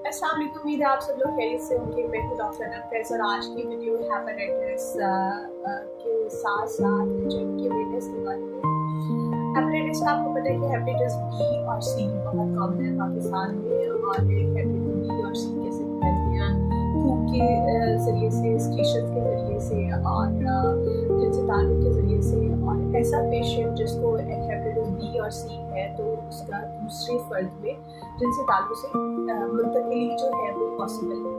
अस्सलाम वालेकुम, उम्मीद है आप सब लोग खैरियत से होंगे। मैं हूं डॉक्टर अनंत और आज की वीडियो हेपेटाइटिस के साथ साथ HIV के अवेयरनेस के बारे में। हेपेटाइटिस का आपको पता है कि हेपेटाइटिस बी और सी बहुत कॉमन है पाकिस्तान में, और हेपेटाइटिस बी और सी कैसे फैलते हैं धूप के ज़रिए से, स्क्रीशन के ज़रिए से और जिनसे ताल्लुक के ज़रिए से। और ऐसा पेशेंट जिसको हेपेटाइटिस बी और सी है तो उसका दूसरे फर्द में जिनसे ताल्लुक से मुंतकिली जो है वो पॉसिबल है।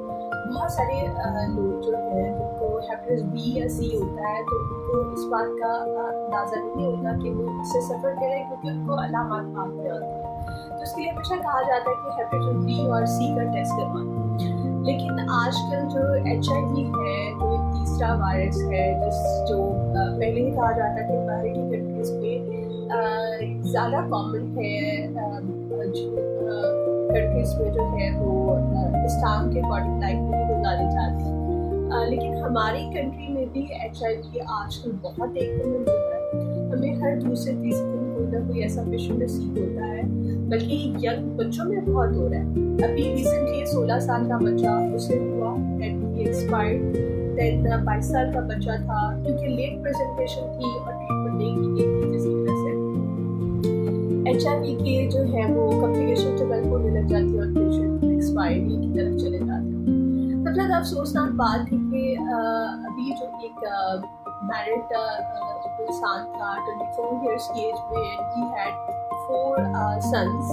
बहुत सारे लोग जो हैं जिनको हेपेटाइटिस बी या सी होता है तो उनको इस बात का अंदाज़ा नहीं होता कि वो इससे सफ़र करें, क्योंकि उनको अलामत बाद में आती है। तो इसके लिए हमेशा कहा जाता है कि हेपेटाइटिस बी और सी का टेस्ट करवाना। लेकिन आजकल जो HIV है जो एक तीसरा वायरस है जो पहले ही कहा जाता है कि बाहर की कंट्रीज़ में ज़्यादा कॉमन है, कंट्रीज़ में जो है वो इस्लाम के अकॉर्डिंग लाइफ नहीं गुजारी जाती, लेकिन हमारी कंट्री में भी HIV आजकल बहुत देखने को मिल रहा है। हमें हर दूसरे तीसरे दिन कोई ना कोई ऐसा पेशेंट नसीब होता है, बल्कि यंग बच्चों में बहुत हो रहा है। अभी रिसेंटली 16 साल का बच्चा उसे हुआ एंड एक्सपायर्ड। देन 22 साल का बच्चा था, क्योंकि लेट प्रेजेंटेशन थी और ट्रीटमेंट नहीं की गई थी, जिसकी वजह से HIV के जो है वो कॉम्प्लिकेशन डेवलप होने लग जाती है और पेशेंट एक्सपायरी की तरफ चले जाते हैं। सबसे ज़्यादा अफसोसनाक बात थी कि अभी जो एक मैरिड इंसान था 24 ईयर्स की एज में, he had 4 sons,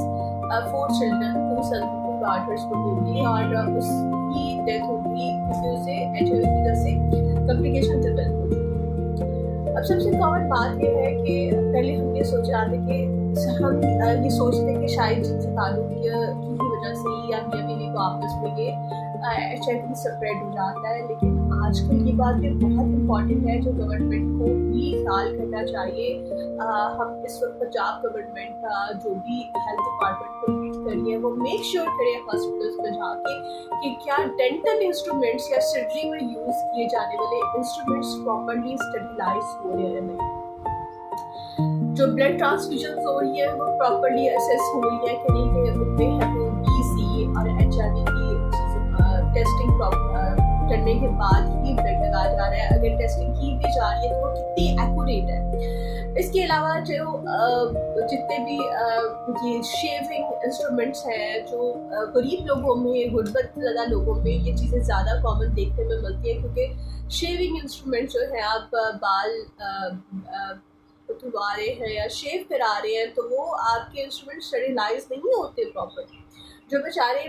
4 children, 2 sons, 2 daughters को हुई और उसकी डेथ हो गई क्योंकि उसे HIV की वजह से कॉम्प्लिकेशन डेवलप हो गई। अब सबसे कॉमन बात यह है कि पहले हम ये सोच रहे थे कि हम ये सोचते हैं कि शायद जिनसे ताल्लुक की ही वजह से या मियाँ बीवी को आपस में ये HIV स्प्रेड हो जाता है। लेकिन आजकल ये बात भी बहुत इम्पॉर्टेंट है जो गवर्नमेंट को भी ख्याल करना चाहिए। हम इस वक्त पंजाब गवर्नमेंट का जो भी हेल्थ डिपार्टमेंट को लीड कर रही है वो मेक श्योर करें हॉस्पिटल्स में जाके कि क्या डेंटल इंस्ट्रूमेंट्स या सर्जरी में यूज़ किए जाने वाले इंस्ट्रूमेंट्स प्रॉपर्ली स्टेरिलाइज हो रहे हैं, नहीं जो ब्लड ट्रांसफ्यूजन हो रही है वो प्रॉपर्ली असेस हो रही है कि नहीं, कि उनमें हेपेटाइटिस बी सी और HIV की टेस्टिंग करने के बाद ही ब्लड लगाया जा रहा है। अगर टेस्टिंग की भी जा रही है तो वो कितनी एक्यूरेट है। इसके अलावा जो जितने भी ये शेविंग इंस्ट्रूमेंट्स हैं जो गरीब लोगों में, गुर्बत ज़्यादा लोगों में ये चीज़ें ज़्यादा कॉमन देखने में मिलती हैं, क्योंकि शेविंग इंस्ट्रूमेंट जो है आप बाल उठवा रहे हैं या शेव करा रहे हैं तो वो आपके इंस्ट्रूमेंट स्टेरिलाइज नहीं होते प्रॉपर्ली। जो बेचारे